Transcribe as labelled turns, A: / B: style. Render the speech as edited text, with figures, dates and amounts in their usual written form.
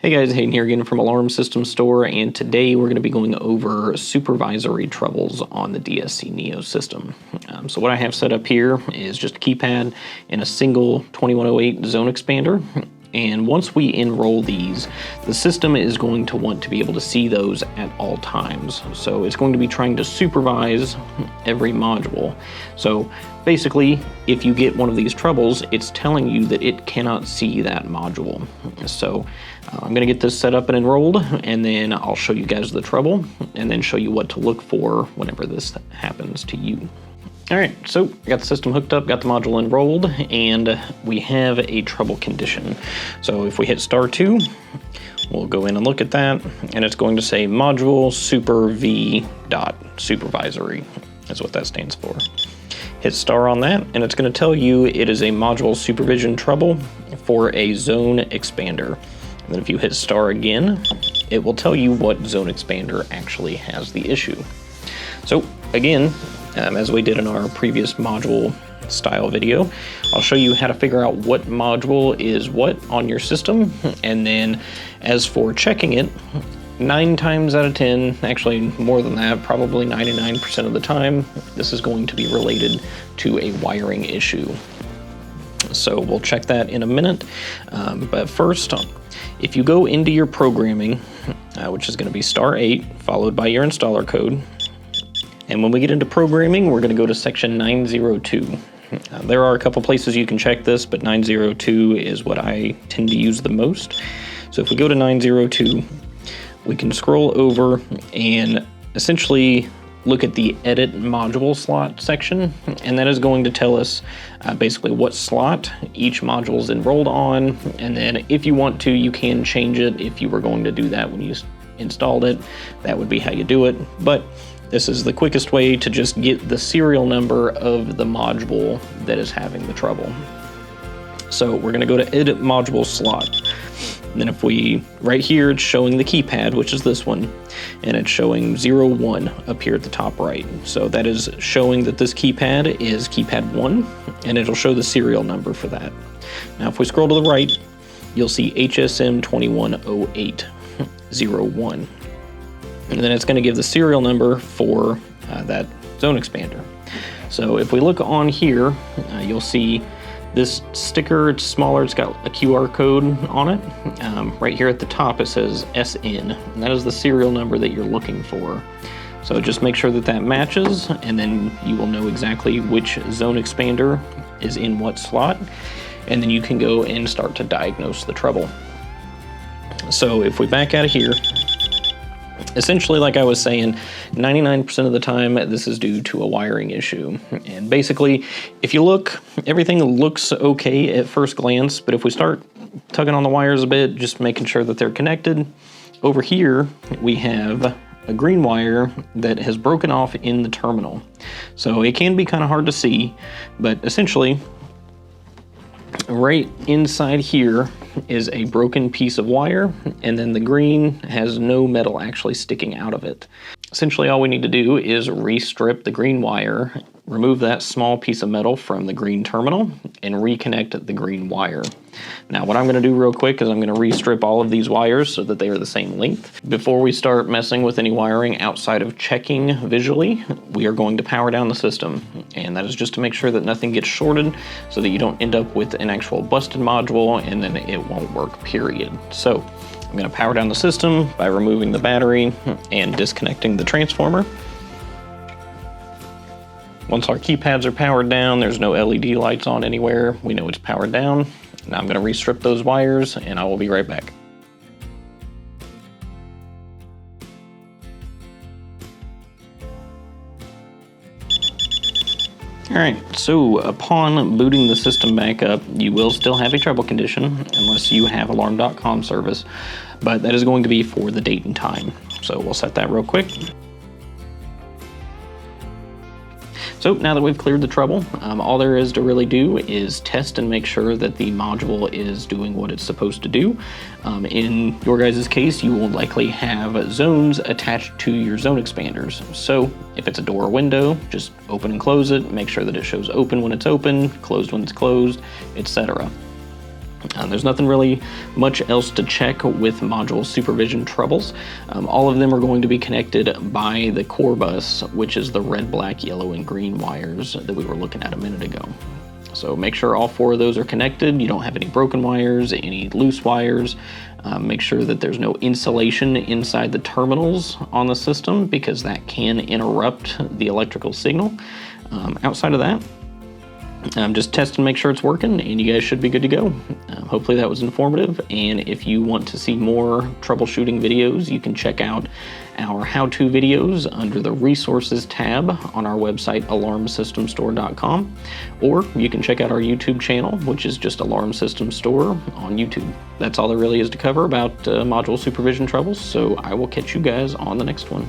A: Hey guys, Hayden here again from Alarm System Store, and today we're going to be going over supervisory troubles on the DSC NEO system. So what I have set up here is just a keypad and a single 2108 zone expander. And once we enroll these, the system is going to want to be able to see those at all times. So it's going to be trying to supervise every module. So basically, if you get one of these troubles, it's telling you that it cannot see that module. So I'm going to get this set up and enrolled, and then I'll show you guys the trouble, and then show you what to look for whenever this happens to you. Alright, so I got the system hooked up, got the module enrolled, and we have a trouble condition. So if we hit *2, we'll go in and look at that, and it's going to say Module Superv dot supervisory. That's what that stands for. Hit star on that, and it's going to tell you it is a module supervision trouble for a zone expander. And then if you hit star again, it will tell you what zone expander actually has the issue. So again, as we did in our previous module style video, I'll show you how to figure out what module is what on your system. And then as for checking it, 9 times out of 10, actually more than that, probably 99% of the time, this is going to be related to a wiring issue. So we'll check that in a minute. But first, if you go into your programming, which is going to be *8, followed by your installer code, and when we get into programming, we're going to go to section 902. There are a couple places you can check this, but 902 is what I tend to use the most. So if we go to 902, we can scroll over and essentially look at the edit module slot section, and that is going to tell us basically what slot each module is enrolled on. And then if you want to, you can change it. If you were going to do that when you installed it, that would be how you do it. But this is the quickest way to just get the serial number of the module that is having the trouble. So we're going to go to edit module slot. And then if we, right here, it's showing the keypad, which is this one, and it's showing 01 up here at the top right. So that is showing that this keypad is keypad 1, and it'll show the serial number for that. Now if we scroll to the right, you'll see HSM 210801. And then it's going to give the serial number for that zone expander. So if we look on here, you'll see this sticker. It's smaller, it's got a QR code on it. Right here at the top it says SN, and that is the serial number that you're looking for. So just make sure that that matches, and then you will know exactly which zone expander is in what slot, and then you can go and start to diagnose the trouble. So if we back out of here, essentially, like I was saying, 99% of the time this is due to a wiring issue. And basically, if you look, everything looks okay at first glance, but if we start tugging on the wires a bit, just making sure that they're connected, over here we have a green wire that has broken off in the terminal. So it can be kind of hard to see, but essentially, right inside here is a broken piece of wire, and then the green has no metal actually sticking out of it. Essentially, all we need to do is restrip the green wire, remove that small piece of metal from the green terminal, and reconnect the green wire. Now, what I'm going to do real quick is I'm going to restrip all of these wires so that they are the same length. Before we start messing with any wiring outside of checking visually, we are going to power down the system. And that is just to make sure that nothing gets shorted so that you don't end up with an actual busted module and then it won't work, period. So I'm going to power down the system by removing the battery and disconnecting the transformer. Once our keypads are powered down, there's no LED lights on anywhere, we know it's powered down. Now I'm going to restrip those wires, and I will be right back. Alright, so upon booting the system back up, you will still have a trouble condition unless you have alarm.com service, but that is going to be for the date and time. So we'll set that real quick. So now that we've cleared the trouble, all there is to really do is test and make sure that the module is doing what it's supposed to do. In your guys' case, you will likely have zones attached to your zone expanders. So if it's a door or window, just open and close it, make sure that it shows open when it's open, closed when it's closed, etc. There's nothing really much else to check with module supervision troubles. All of them are going to be connected by the CORBUS, which is the red, black, yellow, and green wires that we were looking at a minute ago. So make sure all 4 of those are connected. You don't have any broken wires, any loose wires. Make sure that there's no insulation inside the terminals on the system, because that can interrupt the electrical signal. Outside of that, just test and make sure it's working, and you guys should be good to go. Hopefully that was informative, and if you want to see more troubleshooting videos, you can check out our how-to videos under the resources tab on our website alarmsystemstore.com, or you can check out our YouTube channel, which is just Alarm System Store on YouTube. That's all there really is to cover about module supervision troubles, so I will catch you guys on the next one.